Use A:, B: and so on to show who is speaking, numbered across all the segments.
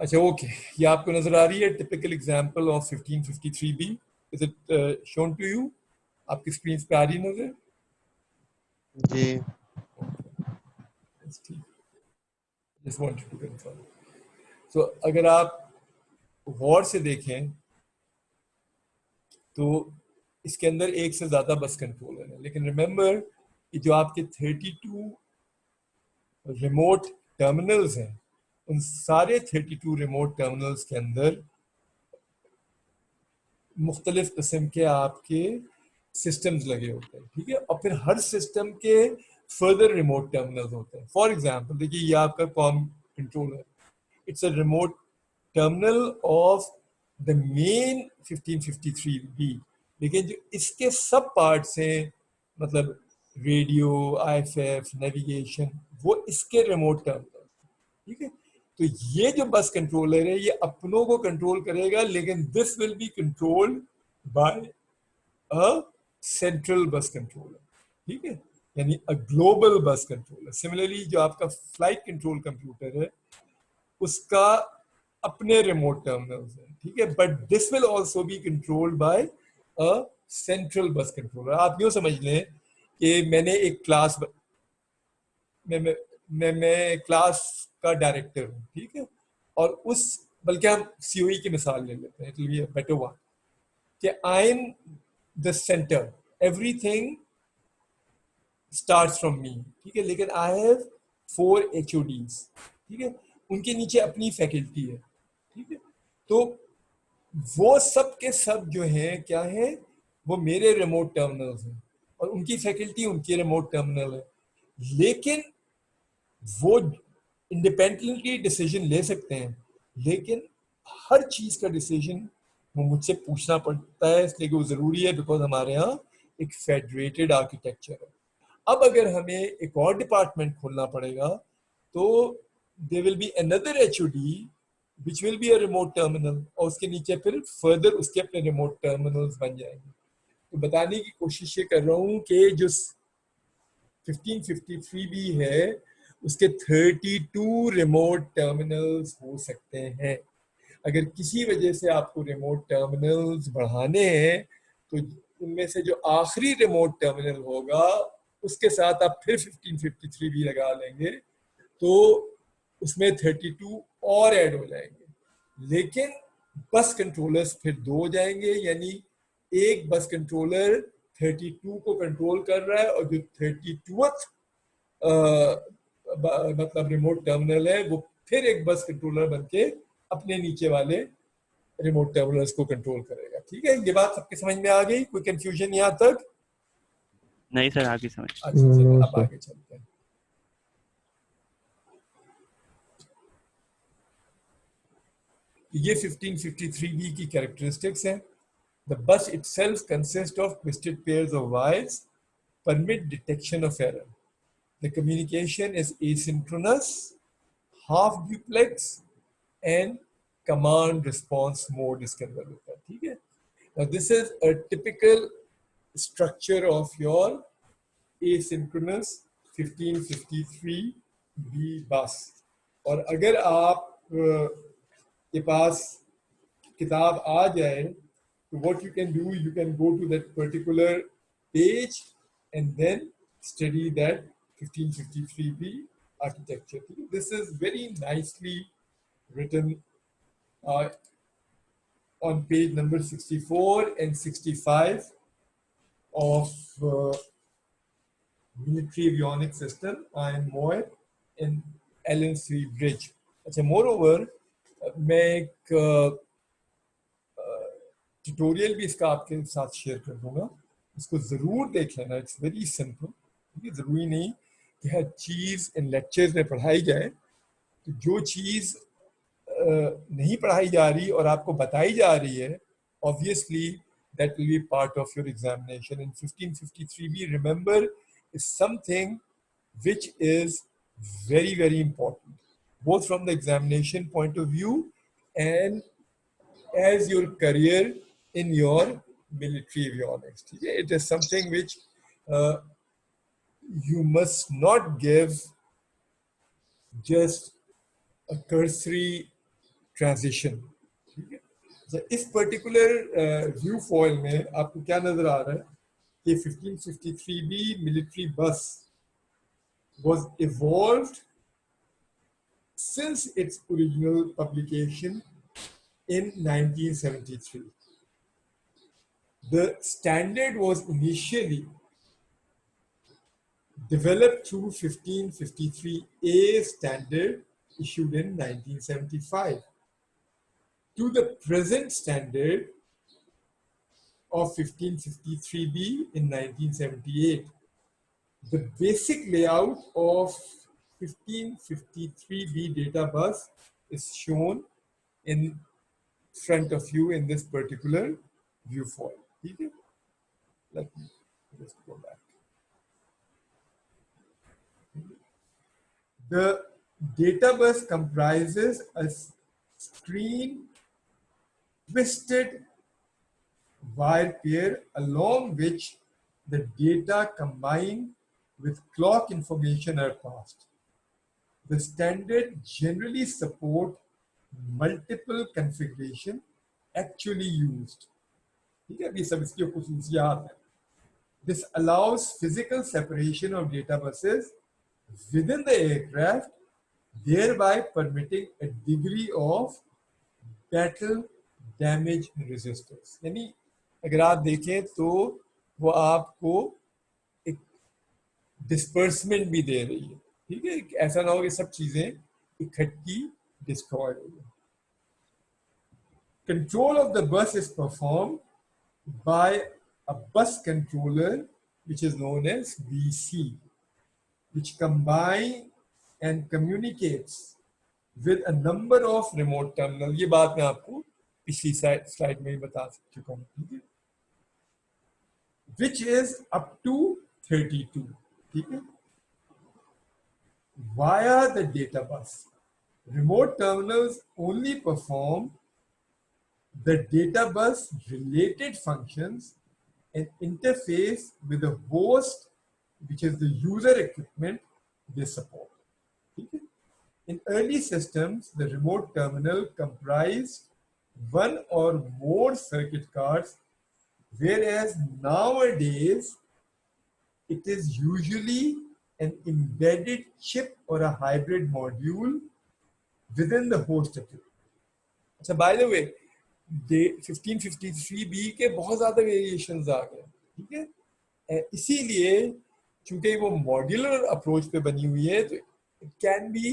A: अच्छा ओके, ये आपको नजर आ रही है typical example of 1553B? Is it shown to you? आपकी स्क्रीन पे आ रही है नजर?
B: जी।
A: ठीक, just wanted to confirm. So अगर आप गौर से देखें तो इसके अंदर एक से ज्यादा बस कंट्रोलर है, लेकिन रिमेंबर कि जो आपके 32 रिमोट टर्मिनल्स हैं, उन सारे 32 रिमोट टर्मिनल्स के अंदर मुख्तलिफ किस्म के आपके सिस्टम्स लगे होते हैं, ठीक है। और फिर हर सिस्टम के फर्दर रिमोट टर्मिनल्स होते हैं। फॉर एग्जांपल देखिए, ये आपका com controller, it's a remote terminal of the main 1553B, लेकिन जो इसके सब पार्ट्स हैं, मतलब रेडियो, आईएफएफ, नेविगेशन, वो इसके रिमोट टर्मिनल, ठीक है। तो ये जो बस कंट्रोलर है, ये अपनों को कंट्रोल करेगा, लेकिन this will be controlled by a central bus controller, ठीक है, यानी a global bus controller. Similarly जो आपका फ्लाइट कंट्रोल कंप्यूटर है, उसका अपने रिमोट टर्मिनल्स है, ठीक है, but this will also be controlled by a central bus controller. आप यूं समझ लें कि मैंने एक क्लास मैं क्लास का डायरेक्टर हूँ, ठीक है, और उस, बल्कि हम सीओई की मिसाल ले लेते हैं, it will be a better one, कि I am the centre, everything starts from me, ठीक है, लेकिन आई हैव 4 HODs, ठीक है, उनके नीचे अपनी फैकल्टी है, ठीक है। तो वो सब के सब जो हैं क्या है, वो मेरे रिमोट टर्मिनल्स हैं, और उनकी फैकल्टी उनकी रिमोट टर्मिनल है, लेकिन वो इंडिपेंडेंटली डिसीजन ले सकते हैं, लेकिन हर चीज का डिसीजन वो मुझसे पूछना पड़ता है, इसलिए कि वो जरूरी है, बिकॉज हमारे यहाँ एक फेडरेटेड आर्किटेक्चर है। अब अगर हमें एक और डिपार्टमेंट खोलना पड़ेगा, तो they will be another HOD which will be a remote terminal, और उसके नीचे फिर फर्दर उसके अपने रिमोट टर्मिनल्स बन जाएंगे। तो बताने की कोशिश ये कर रहा हूँ कि जो 1553B है, उसके 32 रिमोट टर्मिनल्स हो सकते हैं। अगर किसी वजह से आपको रिमोट टर्मिनल्स बढ़ाने हैं, तो उनमें से जो आखिरी रिमोट टर्मिनल होगा, उसके साथ आप फिर 1553B लगा लेंगे, तो उसमें 32 और ऐड हो जाएंगे, लेकिन बस कंट्रोलर्स फिर 2 हो जाएंगे, यानी एक बस कंट्रोलर 32 को कंट्रोल कर रहा है, और जो 32th मतलब रिमोट टर्मिनल है, वो फिर एक बस कंट्रोलर बनके अपने नीचे वाले रिमोट टर्मिनल्स को कंट्रोल करेगा, ठीक है। ये बात सबके समझ में आ गई? कोई कंफ्यूजन यहाँ तक?
C: नहीं सर, आगे समझ।
A: अच्छा चलिए, अब आगे चलते हैं। ये 1553B की कैरेक्टरिस्टिक्स हैं। The bus itself consists of twisted pairs of wires, permit detection of error. The communication is asynchronous, half duplex, and command response mode इसके अंदर होता है, ठीक है। Now this is a typical structure of your asynchronous 1553B bus. और अगर आप के पास किताब आ जाए, तो what you can do, you can go to that particular page and then study that 1553B architecture. This is very nicely written on page number 64 and 65 of military avionics system and Moore in LN3 bridge. अच्छा, moreover मैं एक tutorial भी इसका आपके साथ share कर दूंगा, इसको जरूर देख लेना। इट्स वेरी सिंपल, ठीक है। जरूरी नहीं कि हर चीज इन लेक्चर्स में पढ़ाई जाए, तो जो चीज नहीं पढ़ाई जा रही और आपको बताई जा रही है, obviously that will be part of your examination. In 1553B, remember, is something which is very, very important, both from the examination point of view and as your career in your military avionics. It is something which you must not give just a cursory transition. ठीक है, तो इस particular view foil में आपको क्या नजर आ रहा है कि 1553B मिलिट्री बस was evolved since its original publication in 1973. The standard was initially developed through 1553A standard issued in 1975 to the present standard of 1553B in 1978. The basic layout of 1553B data bus is shown in front of you in this particular view file. Okay? Let me just go back. The data bus comprises a screen twisted wire pair along which the data combined with clock information are passed. The standard generally support multiple configuration actually used. ठीक है, अभी सब इसकी खुसूसियात हैं. This allows physical separation of data buses within the aircraft, thereby permitting a degree of battle damage resistance. यानी अगर आप देखें तो वो आपको एक डिस्पर्समेंट भी दे रही है. ठीक है, ऐसा ना हो कि सब चीजें इकट्ठी डिस्ट्रॉय हो जाए. Control of the bus is performed by a bus controller which is known as BC, which combine and communicates with a number of remote terminals. ये बात मैं आपको पिछली स्लाइड में ही बता चुका हूँ. ठीक है, which is up to 32. ठीक है, via the data bus. Remote terminals only perform the data bus related functions and interface with the host, which is the user equipment they support. Okay? In early systems, the remote terminal comprised one or more circuit cards, whereas nowadays it is usually an embedded chip or a hybrid module within the host equipment. So by the way, 1553B के बहुत ज्यादा variations आ गए. ठीक है, इसीलिए चूंकि वो modular approach पे बनी हुई है तो इट कैन बी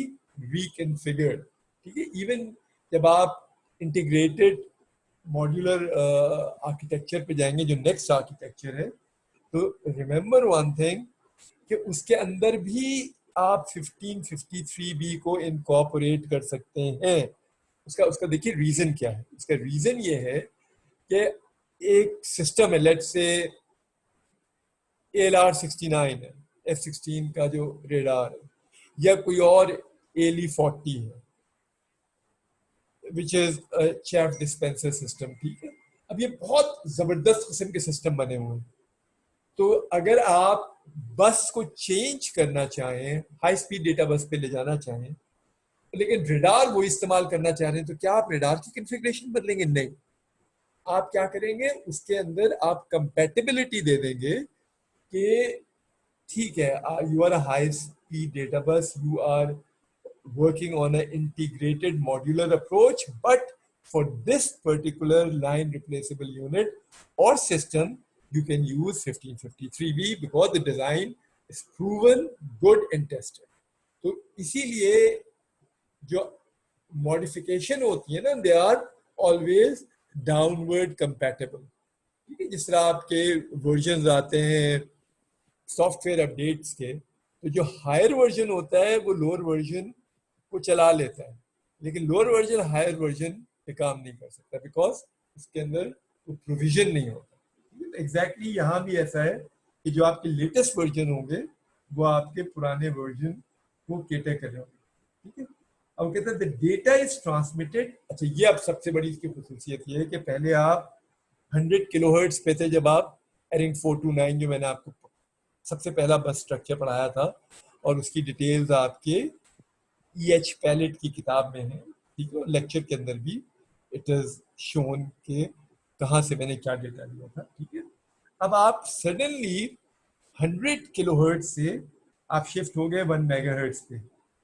A: रीकॉन्फ़िगर्ड. ठीक है, इवन जब आप इंटीग्रेटेड मॉड्यूलर आर्किटेक्चर पे जाएंगे जो नेक्स्ट आर्किटेक्चर है, तो रिमेंबर वन थिंग कि उसके अंदर भी आप 1553B को इनकॉर्पोरेट कर सकते हैं. उसका देखिए रीजन क्या है. उसका रीजन ये है कि एक सिस्टम है, लेट्स से ALR-69 है, F-16 का जो रेडार है, या कोई और ALE-40 है, which is chaff dispenser system. ठीक है, अब ये बहुत जबरदस्त किस्म के सिस्टम बने हुए हैं. तो अगर आप बस को चेंज करना चाहें, हाई स्पीड डेटा बस पे ले जाना चाहें, लेकिन रेडार वो इस्तेमाल करना चाह रहे हैं, तो क्या आप रेडार की कॉन्फ़िगरेशन बदलेंगे? नहीं. आप क्या करेंगे, उसके अंदर आप कंपैटिबिलिटी दे देंगे कि ठीक है, you are a high speed data bus, you are working on an integrated modular approach, but for this particular line replaceable unit or system you can use 1553B because the design is proven good and tested. तो इसीलिए जो modification होती है ना, they are always downward compatible. ठीक है, जिस तरह आपके वर्जन आते हैं सॉफ्टवेयर अपडेट्स के, तो जो हायर वर्जन होता है वो लोअर वर्जन को चला लेता है, लेकिन लोअर वर्जन हायर वर्जन पे काम नहीं कर सकता बिकॉज उसके अंदर वो प्रोविजन नहीं होता. एग्जैक्टली यहाँ भी ऐसा है कि जो आपके लेटेस्ट वर्जन होंगे वो आपके पुराने वर्जन को केटर कर होंगे. ठीक है, अब कहते हैं द डेटा इज ट्रांसमिटेड. अच्छा, ये अब सबसे बड़ी इसकी खुसूसियत ये है कि पहले आप 100 किलोहर्ट्ज पे थे जब आप एरिंग 429 जो मैंने आपको सबसे पहला बस स्ट्रक्चर पढ़ाया था, और उसकी डिटेल्स आपके EH पैलेट की किताब में है. ठीक है, लेक्चर के अंदर भी इट इज शोन के कहाँ से मैंने क्या डेटा लिया था, ठीक है। अब आप सडनली 100 किलोहर्ट्ज से आप शिफ्ट हो गए 1 मेगाहर्ट्ज पे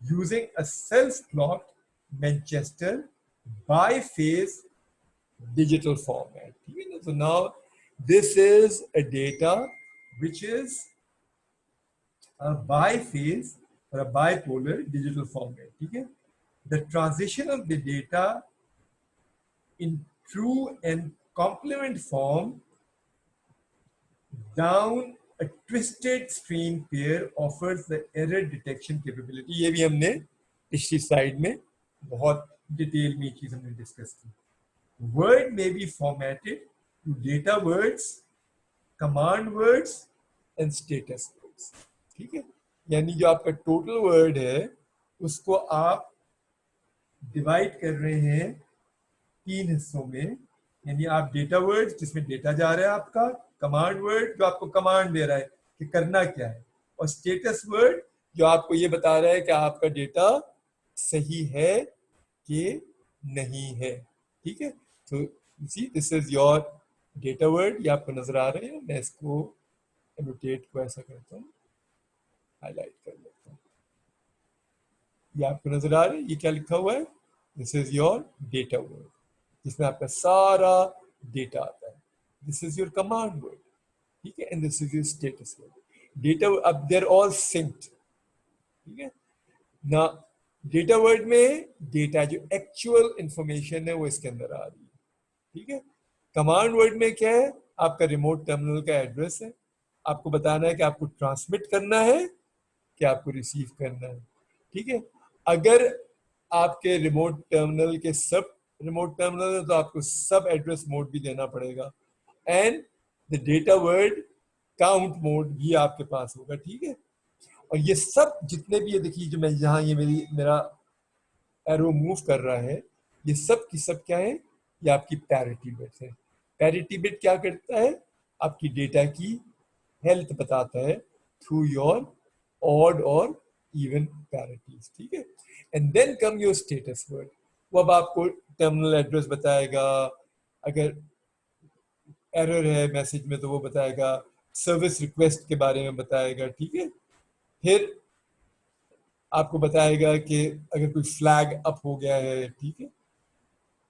A: using a self clocked Manchester biphase digital format. So now this is a data which is a biphase or a bipolar digital format. ठीक है? The transition of the data in true and complement form down a twisted stream pair offers the error detection capability. ये भी हमने पिछली slide में बहुत detail में ये चीज हमने डिस्कस की. Word may be formatted to data words, command words and status words. ठीक है, यानी जो आपका टोटल वर्ड है उसको आप डिवाइड कर रहे हैं 3 हिस्सों में. यानी आप डेटा वर्ड जिसमें डेटा जा रहा है आपका, कमांड वर्ड जो आपको कमांड दे रहा है कि करना क्या है, और स्टेटस वर्ड जो आपको ये बता रहा है कि आपका डेटा सही है कि नहीं है. ठीक है, तो see this is your data word. ये आपको नजर आ रहे हैं. मैं इसको एनोटेट को ऐसा करता हूँ, हाईलाइट कर लेता हूँ. ये आपको नजर आ रहा है, ये क्या लिखा हुआ है? This is your data word जिसमें आपका सारा डेटा आता है. This is your command word. ठीक है, and this is your status word. Data अब दे आर ऑल सिंक्ड. ठीक है ना. डेटा वर्ड में डेटा जो एक्चुअल इंफॉर्मेशन है वो इसके अंदर आ रही है. ठीक है. कमांड वर्ड में क्या है? आपका रिमोट टर्मिनल का एड्रेस है. आपको बताना है कि आपको ट्रांसमिट करना है कि आपको रिसीव करना है. ठीक है. अगर आपके रिमोट टर्मिनल के सब रिमोट टर्मिनल है तो आपको सब एड्रेस मोड भी देना पड़ेगा. And the data word count mode भी आपके पास होगा. ठीक है. और ये सब जितने भी, ये देखिए जो मैं यहाँ ये मेरा एरो मूव कर रहा है, ये सब की सब क्या है? ये आपकी पैरिटी बिट है. पैरिटी बिट क्या करता है? आपकी डेटा की हेल्थ बताता है थ्रू योर ऑड और इवन पैरिटीज. ठीक है. And then come your status word. वो अब आपको टर्मिनल एड्रेस बताएगा. अगर एरर है मैसेज में तो वो बताएगा. सर्विस रिक्वेस्ट के बारे में बताएगा. ठीक है. फिर आपको बताएगा कि अगर कोई फ्लैग अप हो गया है. ठीक है,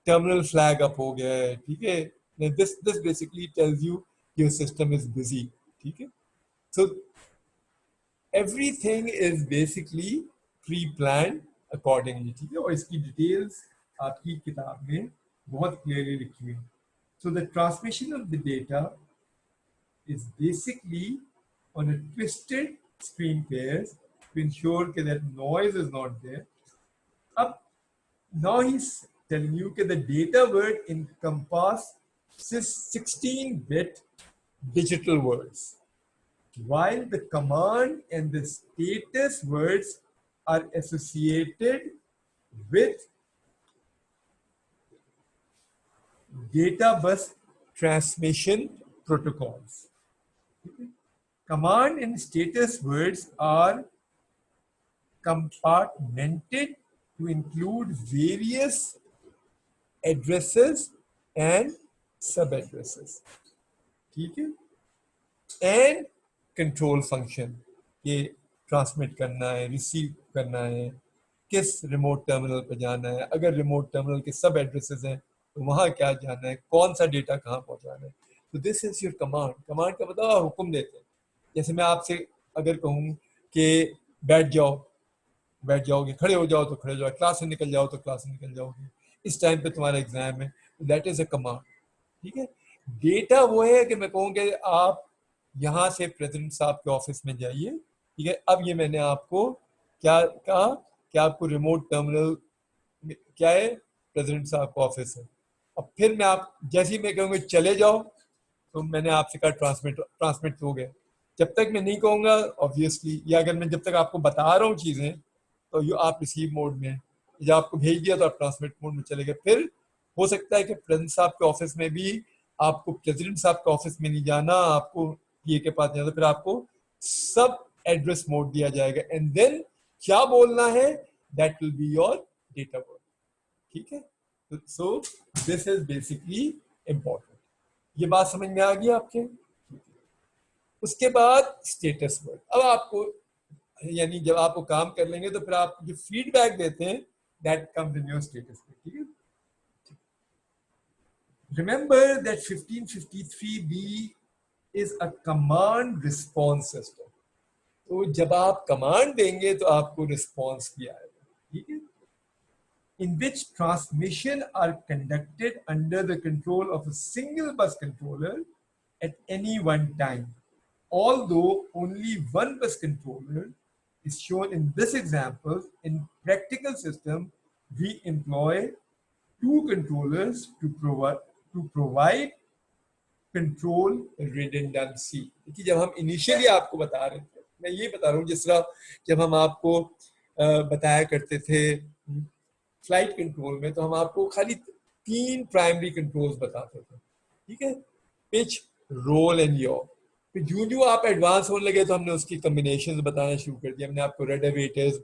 A: टर्मिनल फ्लैग अप हो गया है. ठीक है. This basically tells you your system is busy. ठीक है. So everything is basically pre plan accordingly. ठीक है. और इसकी डिटेल्स आपकी किताब में बहुत क्लियरली लिखी हुई है. So the transmission of the data is basically on a twisted stream pairs to ensure that noise is not there. Up now he's telling you that the data word encompasses 16-bit digital words, while the command and the status words are associated with data bus transmission protocols. Command and status words are compartmented to include various addresses and sub-addresses. ठीक है. And control function, ये transmit करना है, receive करना है, किस remote terminal पर जाना है, अगर रिमोट टर्मिनल के सब एड्रेसेस हैं तो वहाँ क्या जाना है, कौन सा डेटा कहाँ पहुँचाना है. तो this is your command. Command का मतलब हुक्म देते हैं. जैसे मैं आपसे अगर कहूँ कि बैठ जाओ, बैठ जाओगे. खड़े हो जाओ तो खड़े हो जाओ. क्लास से निकल जाओ तो क्लास से निकल जाओगे. इस टाइम पे तुम्हारा एग्जाम है. That is a command. ठीक है. डेटा वो है कि मैं कहूँ कि आप यहाँ से प्रेसिडेंट साहब के ऑफिस में जाइए. ठीक है. अब ये मैंने आपको क्या कहा कि आपको रिमोट टर्मिनल क्या है? प्रेसिडेंट साहब का ऑफिस है. अब फिर मैं आप जैसे ही मैं कहूँगा चले जाओ तो मैंने आपसे कहा ट्रांसमिट हो गया. जब तक मैं नहीं कहूँगा ऑब्वियसली, या अगर मैं जब तक आपको बता रहा हूँ चीज़ें तो ये आप रिसीव मोड में, जब आपको भेज दिया तो आप ट्रांसमिट मोड में चले गए. फिर हो सकता है कि प्रेसिडेंट साहब के ऑफिस में भी आपको प्रेसिडेंट साहब के ऑफिस में नहीं जाना, आपको पीए के पास जाना. फिर आपको सब एड्रेस मोड दिया जाएगा. एंड देन क्या बोलना है, that will be your data word. ठीक है, so this is basically important. ये बात समझ में आ गई आपके? उसके बाद स्टेटस वर्ड। अब आपको यानी जब आप वो काम कर लेंगे तो फिर आप जो फीडबैक देते हैं that comes in your status word. ठीक है, remember that 1553B is a command response system. तो जब आप कमांड देंगे तो आपको रिस्पॉन्स भी आएगा। ठीक है, in which transmission are conducted under the control of a single bus controller at any one time, although only one bus controller is shown in this example. In practical system we employ two controllers to provide control redundancy. देखिए जब हम initially आपको बता रहे थे, मैं ये बता रहा हूँ जिस तरह जब हम आपको बताया करते थे फ्लाइट कंट्रोल में, तो हम आपको खाली 3 प्राइमरी कंट्रोल्स बताते थे। ठीक है, पिच, रोल एंड यॉ। फिर जो आप एडवांस होने लगे तो हमने उसकी कॉम्बिनेशन बताना शुरू कर दिया। हमने आपको रेडवेटर्स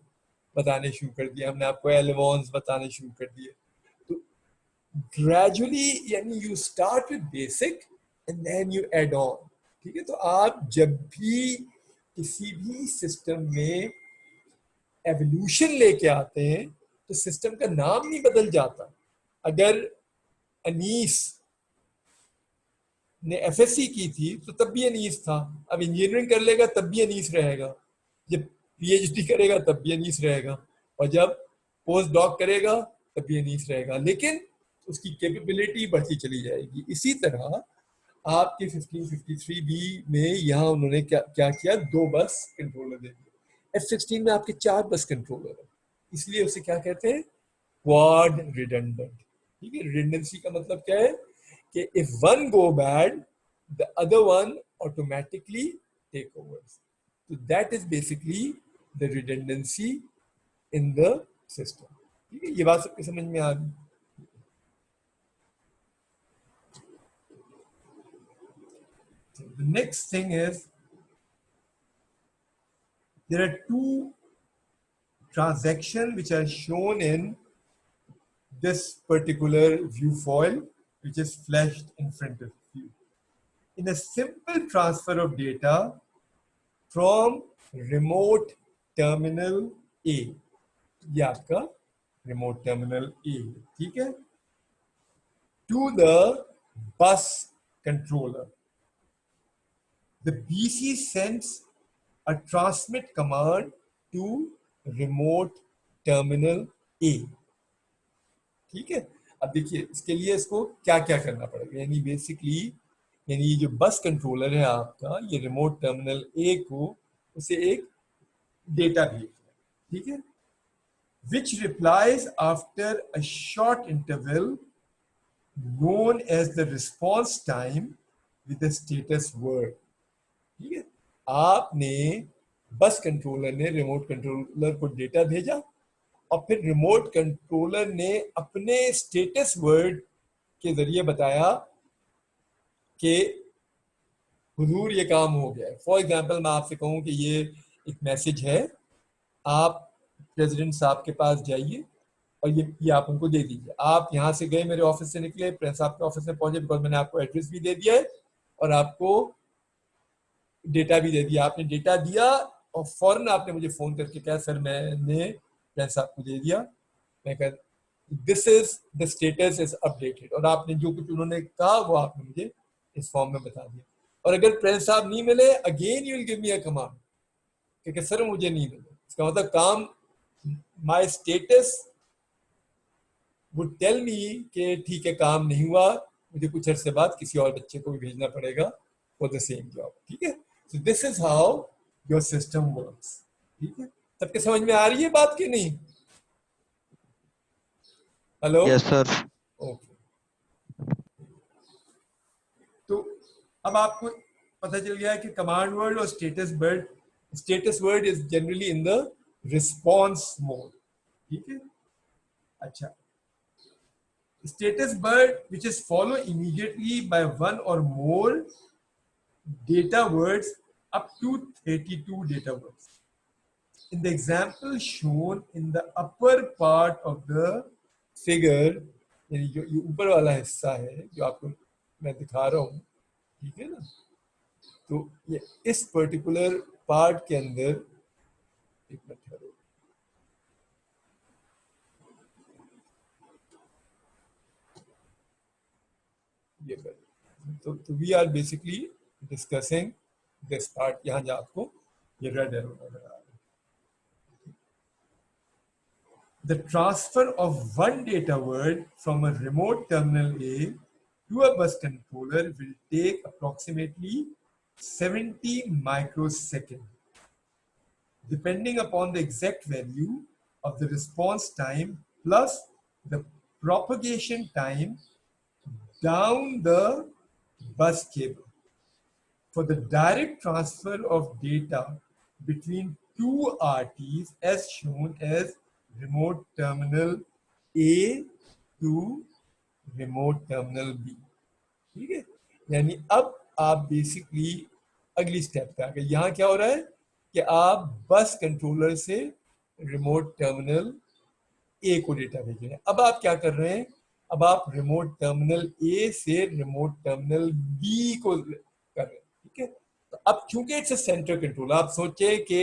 A: बताने शुरू कर दिया, हमने आपको एलेवॉन्स बताने शुरू कर दिए। तो ग्रेजुअली यानी you start with basic and then you add on। ठीक है, तो आप जब भी किसी भी सिस्टम में एवोल्यूशन लेके आते हैं तो सिस्टम का नाम नहीं बदल जाता। अगर अनीस ने एफएससी की थी तो तब भी अनीस था, अब इंजीनियरिंग कर लेगा तब भी अनीस रहेगा, जब पीएचडी करेगा तब भी अनीस रहेगा, और जब पोस्ट डॉक करेगा तब भी अनीस रहेगा, लेकिन उसकी कैपेबिलिटी बढ़ती चली जाएगी। इसी तरह आपके 1553B में यहाँ उन्होंने क्या किया, 2 बस कंट्रोलर दे दिए। F16 में आपके 4 बस कंट्रोलर है, इसलिए उसे क्या कहते हैं, क्वाड रिडंडेंट। ठीक है, रिडंडेंसी का मतलब क्या है कि if one go bad the other one automatically take over. तो that is basically the redundancy in the system. ठीक है, ये बात सबके समझ में आ गई? The next thing is there are 2 transactions which are shown in this particular view foil, which is flashed in front of you. In a simple transfer of data from remote terminal A, ये आपका remote terminal A, ठीक है, to the bus controller, the BC sends a transmit command to remote terminal A। ठीक है, अब देखिए इसके लिए इसको क्या क्या करना पड़ेगा, यानी बेसिकली यानी ये जो बस कंट्रोलर है आपका, ये रिमोट टर्मिनल ए को उसे एक डेटा भेजना, ठीक है, which replies after a short interval known as the response time with the status word। ठीक है, आपने बस कंट्रोलर ने रिमोट कंट्रोलर को डेटा भेजा और फिर रिमोट कंट्रोलर ने अपने स्टेटस वर्ड के जरिए बताया कि हुजूर ये काम हो गया है। फॉर एग्जांपल मैं आपसे कहूं कि ये एक मैसेज है, आप प्रेसिडेंट साहब के पास जाइए और ये आप उनको दे दीजिए। आप यहाँ से गए, मेरे ऑफिस से निकले, प्रेसिडेंट साहब के ऑफिस में पहुंचे, बिकॉज मैंने आपको एड्रेस भी दे दिया है और आपको डेटा भी दे दिया। आपने डेटा दिया और फौरन आपने मुझे फोन करके कहा सर मैंने प्रेसिडेंट साहब को दे दिया, मैं कह this is the status is updated, और आपने जो कुछ उन्होंने कहा वो आपने मुझे इस फॉर्म में बता दिया। और अगर प्रेसिडेंट साहब नहीं मिले, again you will give me a command कि सर मुझे नहीं मिले। इसका मतलब काम my status would tell me कि ठीक है काम नहीं हुआ, मुझे कुछ अर्से बाद किसी और बच्चे को भी भेजना पड़ेगा फॉर द सेम जॉब। ठीक है, so this is how your system works. ठीक है, सबके समझ में आ रही है बात कि नहीं? Hello,
B: yes sir.
A: ओके, तो अब आपको पता चल गया कि कमांड वर्ड और status word is generally in the response mode. ठीक है, अच्छा, status word which is followed immediately by one or more data words up to 32 data words। In the example shown in the upper part of the figure यानी जो ये ऊपर वाला हिस्सा है जो आपको मैं दिखा रहा हूँ, ठीक है ना, तो ये इस पर्टिकुलर पार्ट के अंदर, एक मिनट ठहरो, ये तो we are basically discussing this part, यहाँ जहाँ आपको ये रेड एरो नजर आ रहा है। The transfer of one data word from a remote terminal A to a bus controller will take approximately 70 microseconds, depending upon the exact value of the response time plus the propagation time down the bus cable. For the direct transfer of data between two RTs as shown as remote terminal A to remote terminal B, ठीक है। यानी अब आप basically अगली step पे आ गए। यहाँ क्या हो रहा है कि आप बस कंट्रोलर से रिमोट टर्मिनल ए को डेटा भेज रहे हैं। अब आप क्या कर रहे हैं, अब आप रिमोट टर्मिनल ए से रिमोट टर्मिनल बी को कर रहे हैं, ठीक है। तो अब चूंकि इट्स अ सेंट्रल कंट्रोल, आप सोचे कि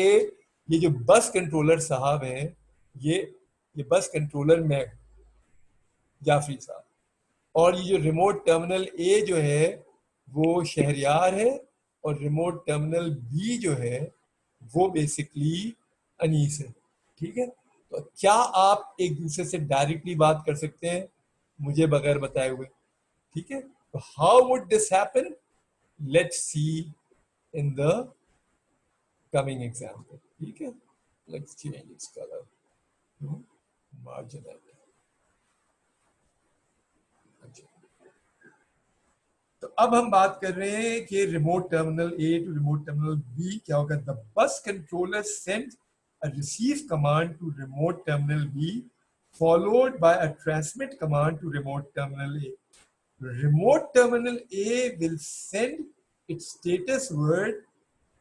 A: ये जो बस कंट्रोलर साहब हैं, ये बस कंट्रोलर मैं जाफरी साहब, और ये जो रिमोट टर्मिनल ए जो है वो शहरयार है, और रिमोट टर्मिनल बी जो है वो बेसिकली अनीस है, ठीक है। तो क्या आप एक दूसरे से डायरेक्टली बात कर सकते हैं मुझे बगैर बताए हुए, ठीक है। तो how would this happen, let's see in the coming example, ठीक है। Let's change its colour to marginal. तो अब हम बात कर रहे हैं कि remote terminal A to remote terminal B क्या होगा। The bus controller send a receive command to remote terminal B followed by a transmit command to remote terminal A. Remote terminal A will send its status word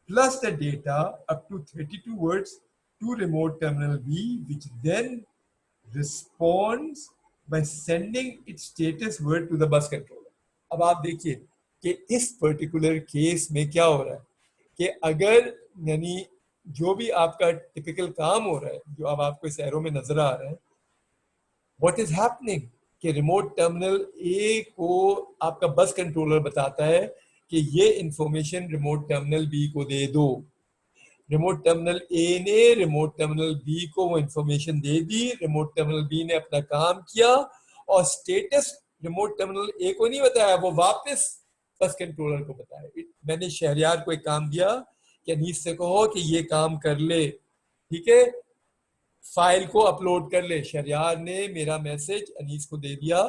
A: plus the data up to 32 words to remote terminal B, which then responds by sending its status word to the bus controller. अब आप देखिए कि इस particular case में क्या हो रहा है कि अगर यानी जो भी आपका टिपिकल काम हो रहा है, जो अब आपको इस एरो में नजर आ रहा है, व्हाट इज हैपनिंग कि रिमोट टर्मिनल ए को आपका बस कंट्रोलर बताता है कि ये इंफॉर्मेशन रिमोट टर्मिनल बी को दे दो। रिमोट टर्मिनल ए ने रिमोट टर्मिनल बी को वो इंफॉर्मेशन दे दी, रिमोट टर्मिनल बी ने अपना काम किया, और स्टेटस रिमोट टर्मिनल ए को नहीं बताया, वो वापस बस कंट्रोलर को बताया। मैंने शहरयार को एक काम दिया कि अनीस से कहो कि ये काम कर ले, ठीक है, फाइल को अपलोड कर ले। शहरयार ने मेरा मैसेज अनीस को दे दिया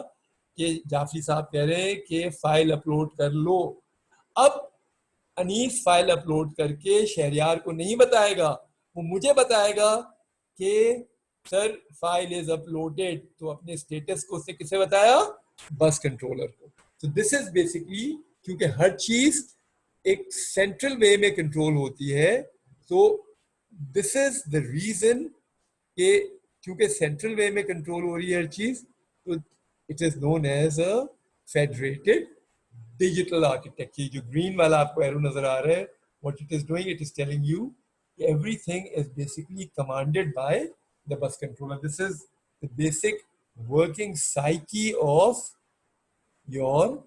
A: कि जाफरी साहब कह रहे हैं कि फाइल अपलोड कर लो। अब अनीस फाइल अपलोड करके शहरयार को नहीं बताएगा, वो मुझे बताएगा कि सर फाइल इज अपलोडेड। तो अपने स्टेटस को उसने किसे बताया, बस कंट्रोलर को। तो दिस इज बेसिकली, क्योंकि हर चीज एक सेंट्रल वे में कंट्रोल होती है, तो दिस इज द रीजन कि क्योंकि सेंट्रल वे में कंट्रोल हो रही है हर चीज, तो it is known as a federated digital architecture. जो ग्रीन वाला आपको एरो नजर आ रहा है, what it is doing, it is telling you everything is basically commanded by the bus controller. This is the basic working psyche of your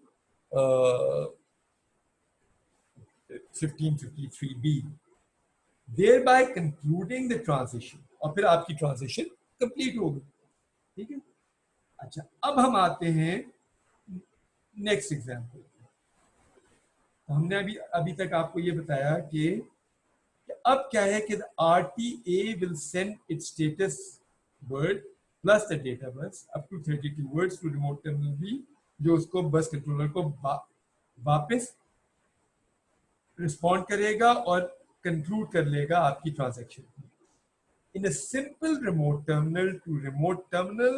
A: 1553B, thereby concluding the transition। और फिर आपकी transition complete हो गई, ठीक है। अच्छा, अब हम आते हैं नेक्स्ट एग्जाम्पल। हमने अभी तक आपको ये बताया कि अब क्या है कि RTA will send its status word plus the data bus up to 32 words to remote terminal B, जो उसको बस कंट्रोलर को वापस रिस्पॉन्ड करेगा और कंक्लूड कर लेगा आपकी transaction. In a simple remote terminal to remote terminal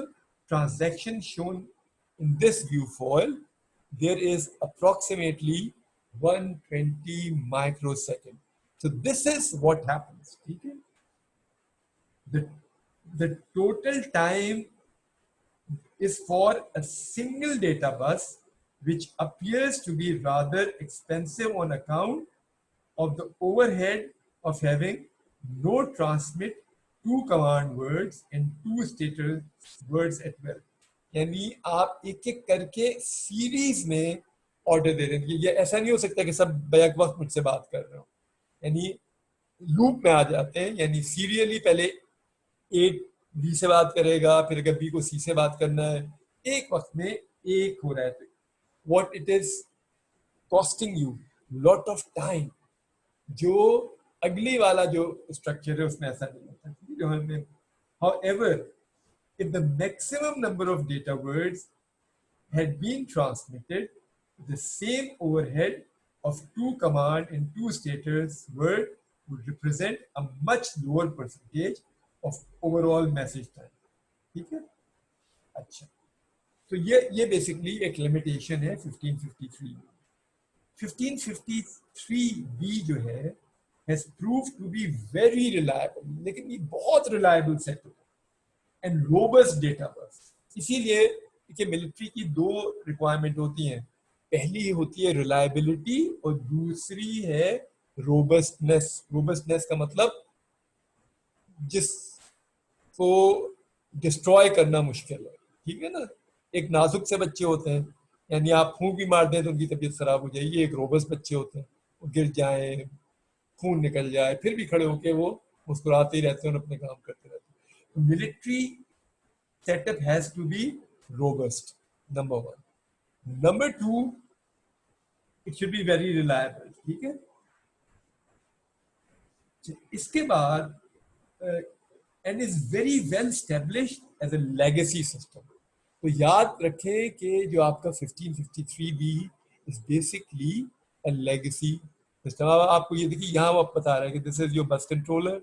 A: transaction shown in this view foil, there is approximately 120 microseconds. So this is what happens. The total time is for a single data bus, which appears to be rather expensive on account of the overhead of having no transmit two command words and two status words at well. यानी आप एक एक करके series में order दे रहे हैं. ये ऐसा नहीं हो सकता कि सब बैक वक्त मुझसे बात कर रहे हो. यानी लूप में आ जाते हैं, यानी सीरियली पहले ए बी से बात करेगा, फिर अगर बी को सी से बात करना है, एक वक्त में एक हो रहा है. What it is costing you lot of time. जो अगली वाला जो स्ट्रक्चर है उसमें ऐसा नहीं होता. जो हमें however, if the maximum number of data words had been transmitted, the same overhead of two command and two status word would represent a much lower percentage of overall message time. ठीक है. अच्छा, तो ये basically एक limitation है 1553. 1553B जो है has proved to be very reliable, लेकिन ये बहुत reliable सेट है and robust data bus. इसीलिए कि मिलिट्री की दो रिक्वायरमेंट होती हैं. पहली होती है रिलायबिलिटी और दूसरी है रोबस्टनेस. रोबस्टनेस का मतलब जिसको डिस्ट्रॉय करना मुश्किल है. ठीक है ना. एक नाजुक से बच्चे होते हैं, यानी आप फूंक भी मार दें तो उनकी तबीयत खराब हो जाएगी. एक रोबस्ट बच्चे होते हैं, वो गिर जाए, खून निकल जाए, फिर भी खड़े होके वो मुस्कुराते ही रहते हैं और अपने काम करते रहते हैं. Military setup has to be robust, number one. Number two, it should be very reliable. ठीक है. इसके बाद and is very well established as a legacy system. तो याद रखें कि जो आपका 1553B is basically a legacy system. अब आपको ये देखिए यहाँ वो बता रहा है कि this is your bus controller,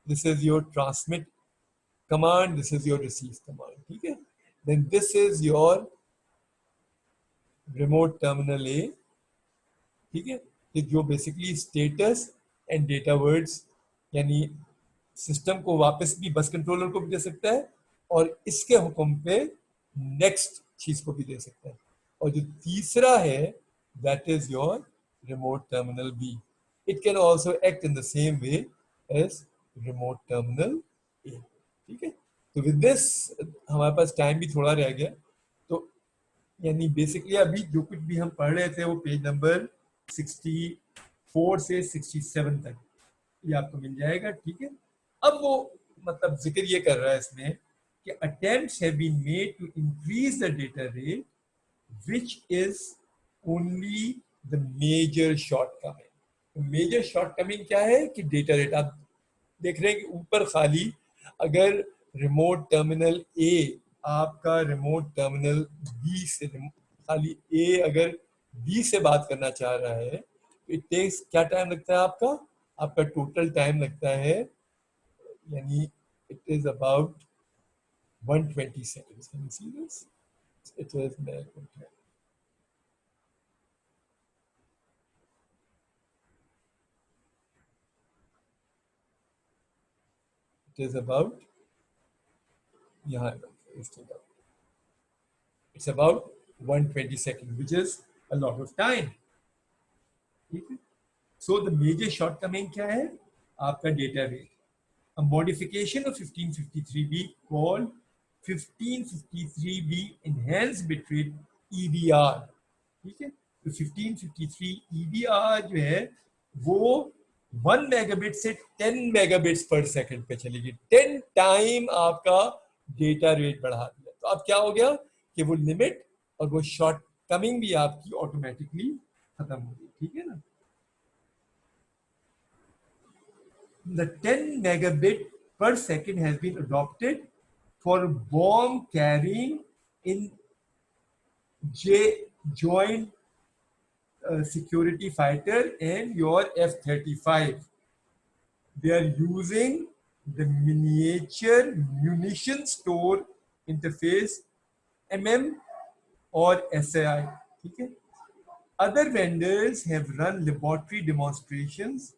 A: this is your transmit command, this is your receive command. ठीक है. Then this is your remote terminal A. ठीक है. जो basically status and data words, यानी सिस्टम को वापस भी बस कंट्रोलर को भी दे सकता है और इसके हुक्म पे नेक्स्ट चीज को भी दे सकता है. और जो तीसरा है that is your remote terminal B. It can also act in the same way as remote terminal A. ठीक है. तो विद दिस हमारे पास टाइम भी थोड़ा रह गया, तो यानी बेसिकली अभी जो कुछ भी हम पढ़ रहे थे वो पेज नंबर 64 से 67 तक ये आपको मिल जाएगा. ठीक है. अब वो मतलब जिक्र ये कर रहा है इसमें कि attempts have been made to increase the data rate, which is only the major shortcoming. Major shortcoming क्या है कि डेटा रेट आप देख रहे हैं कि ऊपर खाली अगर रिमोट टर्मिनल ए आपका रिमोट टर्मिनल बी से खाली ए अगर बी से बात करना चाह रहा है तो इट टेक्स क्या टाइम लगता है आपका टोटल टाइम लगता है, यानी it is about 120 seconds. Can you see this? It is it is about it's about 120 seconds, which is a lot of time. So the major shortcoming क्या है आपका data rate. A modification of 1553B called 1553B enhanced bitrate EBR. ठीक है. तो 1553 EBR जो है वो 1 megabit से 10 megabits per second पे चलेगी. 10 टाइम आपका डेटा रेट बढ़ा दिया. तो अब क्या हो गया कि वो लिमिट और वो शॉर्ट कमिंग भी आपकी ऑटोमेटिकली खत्म हो गई. ठीक है ना. The 10 megabit per second has been adopted for bomb carrying in joint security fighter and your F-35. They are using the miniature munition store interface MM or SAI. Okay? Other vendors have run laboratory demonstrations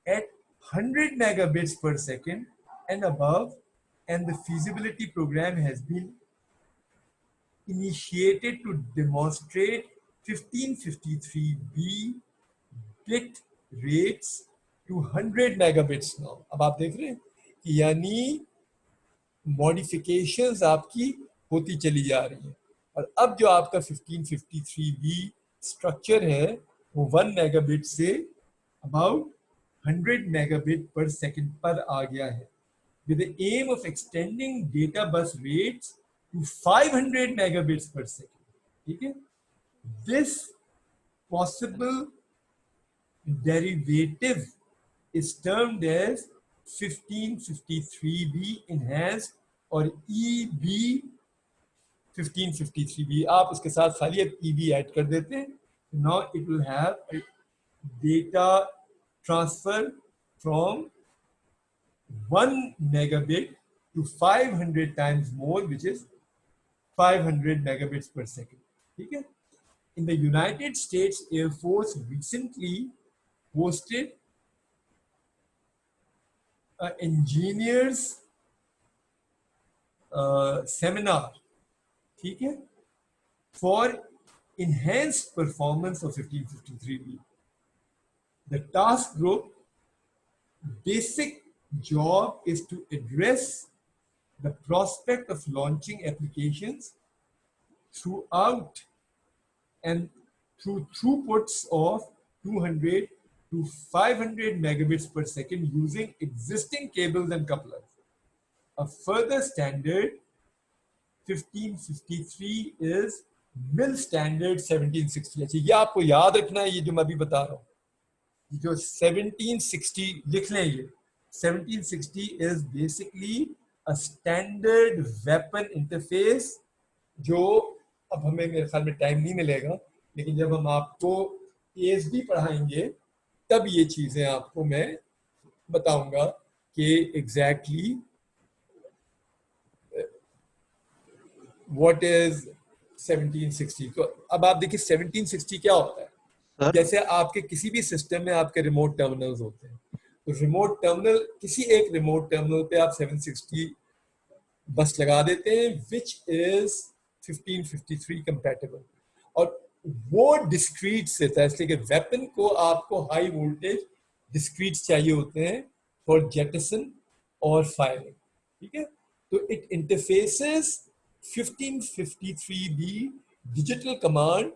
A: at 100 megabits per second and above, and the feasibility program has been initiated to demonstrate 1553B bit rates to 100 megabits now. अब आप देख रहे हैं कि यानी modifications आपकी होती चली जा रही हैं, और अब जो आपका 1553B स्ट्रक्चर है वो 1 megabit say about 100 megabit per second पर आ गया है, with the aim of extending data bus rates to 500 megabits per second. ठीक है, this possible derivative is termed as 1553B enhanced और EB 1553B. आप उसके साथ खाली अब EB ऐड कर देते हैं. Now it will have a data transfer from 1 megabit to 500 times more, which is 500 megabits per second. ठीक है? In the United States Air Force recently hosted an engineers seminar, ठीक है, for enhanced performance of 1553B. The task group basic job is to address the prospect of launching applications throughout and through throughputs of 200 to 500 megabits per second using existing cables and couplers. A further standard 1553 is mill standard 1760. अच्छा, ये आपको याद रखना है, ये जो मैं अभी बता रहा हूँ, जो 1760 लिख लें, ये 1760 is basically a standard weapon interface, जो अब हमें मेरे ख्याल में टाइम नहीं मिलेगा, लेकिन जब हम आपको ASD पढ़ाएंगे तब ये चीजें आपको मैं बताऊंगा कि एग्जैक्टली व्हाट इज 1760. तो अब आप देखिए 1760 क्या होता है.
B: सर
A: जैसे आपके किसी भी सिस्टम में आपके रिमोट टर्मिनल्स होते हैं, तो रिमोट टर्मिनल, किसी एक रिमोट टर्मिनल पे आप 760 बस लगा देते हैं, विच इज 1553 कंपैटिबल, और वो डिस्क्रीट से था, इसलिए कि वेपन को आपको हाई वोल्टेज डिस्क्रीट चाहिए होते हैं फॉर जेटसन और फायरिंग. ठीक है, तो it interfaces 1553B digital command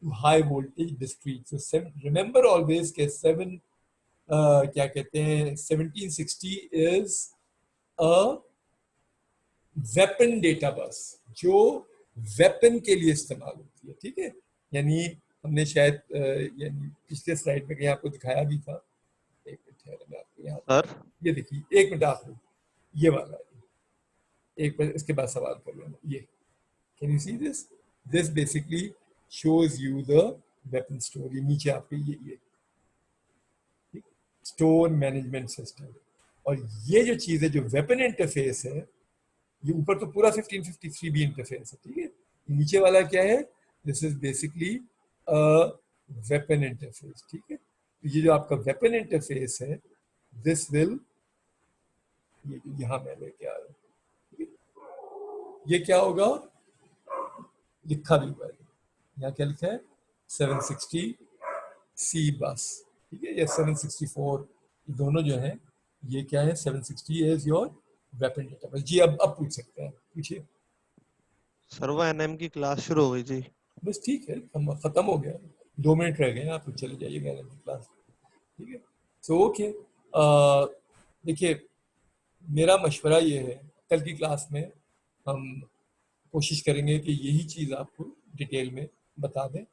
A: to high voltage discrete. So remember always के 7 क्या कहते हैं, 1760 is a weapon data bus जो weapon के लिए इस्तेमाल होती है. ठीक है, यानी हमने शायद यानी पिछले स्लाइड में कहीं आपको दिखाया भी था. एक मिनट है, मैं आपको यहाँ
B: सर
A: ये देखिए, एक मिनट आप ये वाला है, एक बार इसके बाद सवाल कर लेना. ये can you see this, this basically shows you the weapon store. ये नीचे आपके ये स्टोर मैनेजमेंट सिस्टम, और ये जो चीज है जो वेपन इंटरफेस है, ये ऊपर तो पूरा 1553B इंटरफेस है. ठीक है, नीचे वाला क्या है, this is basically weapon interface. ठीक है, ये जो आपका वेपन इंटरफेस है, दिस विल, ये यहां मैं लेके आ रहा हूं. ये क्या होगा, लिखा भी हुआ है यहाँ, क्या लिखा है, 760C बस. ठीक है, या 764, ये दोनों जो है ये क्या है, 760 is your weapon data bus. जी अब पूछ सकते हैं, पूछिए.
B: सर वो NM की क्लास शुरू हो गई जी.
A: बस ठीक है, खत्म हो गया, 2 मिनट रह गए, आप चले जाइएगा क्लास. ठीक है, सो ओके. देखिए, मेरा मशवरा ये है, कल की क्लास में हम कोशिश करेंगे कि यही चीज़ आपको डिटेल में बता दें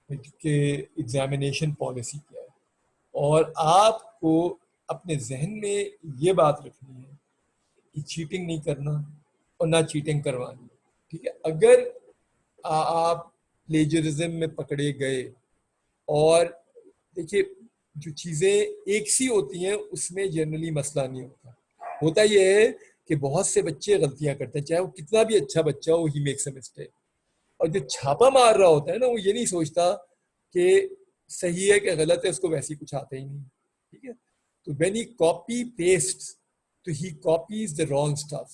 A: कि एग्जामिनेशन पॉलिसी क्या है, और आपको अपने जहन में ये बात रखनी है कि चीटिंग नहीं करना और ना चीटिंग करवानी. ठीक है, अगर आप प्लेजरिज्म में पकड़े गए, और देखिए जो चीज़ें एक सी होती हैं उसमें जनरली मसला नहीं होता. होता यह है कि बहुत से बच्चे गलतियां करते हैं, चाहे वो कितना भी अच्छा बच्चा हो, ही मेक्स अ मिस्टेक. और जो छापा मार रहा होता है ना, वो ये नहीं सोचता कि सही है कि गलत है, उसको वैसे ही कुछ आता ही नहीं. ठीक है, तो व्हेन ही कॉपी पेस्ट, तो he copies the wrong stuff,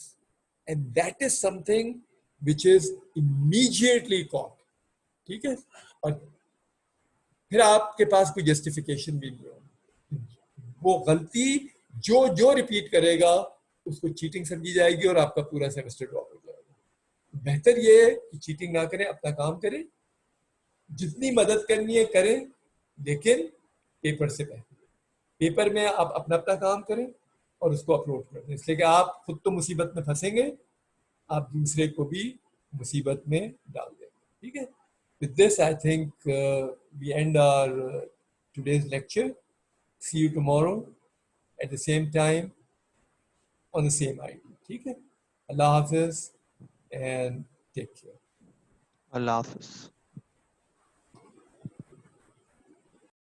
A: and that is something which is immediately caught, ठीक है, और फिर आपके पास कोई जस्टिफिकेशन भी नहीं होगा। वो गलती जो जो रिपीट करेगा उसको चीटिंग समझी जाएगी और आपका पूरा सेमेस्टर ड्रॉप हो जाएगा। बेहतर ये है कि चीटिंग ना करें, अपना काम करें, जितनी मदद करनी है करें, लेकिन पेपर से पहले पेपर में आप अपना अपना काम करें और उसको अपलोड कर दें, इसलिए कि आप खुद तो मुसीबत में फंसेंगे, आप दूसरे को भी मुसीबत में डाल देंगे, ठीक है। With this, I think we end our today's lecture. See you tomorrow at the same time on the same ID. ठीक है? Allah Hafiz and take care.
B: Allah Hafiz.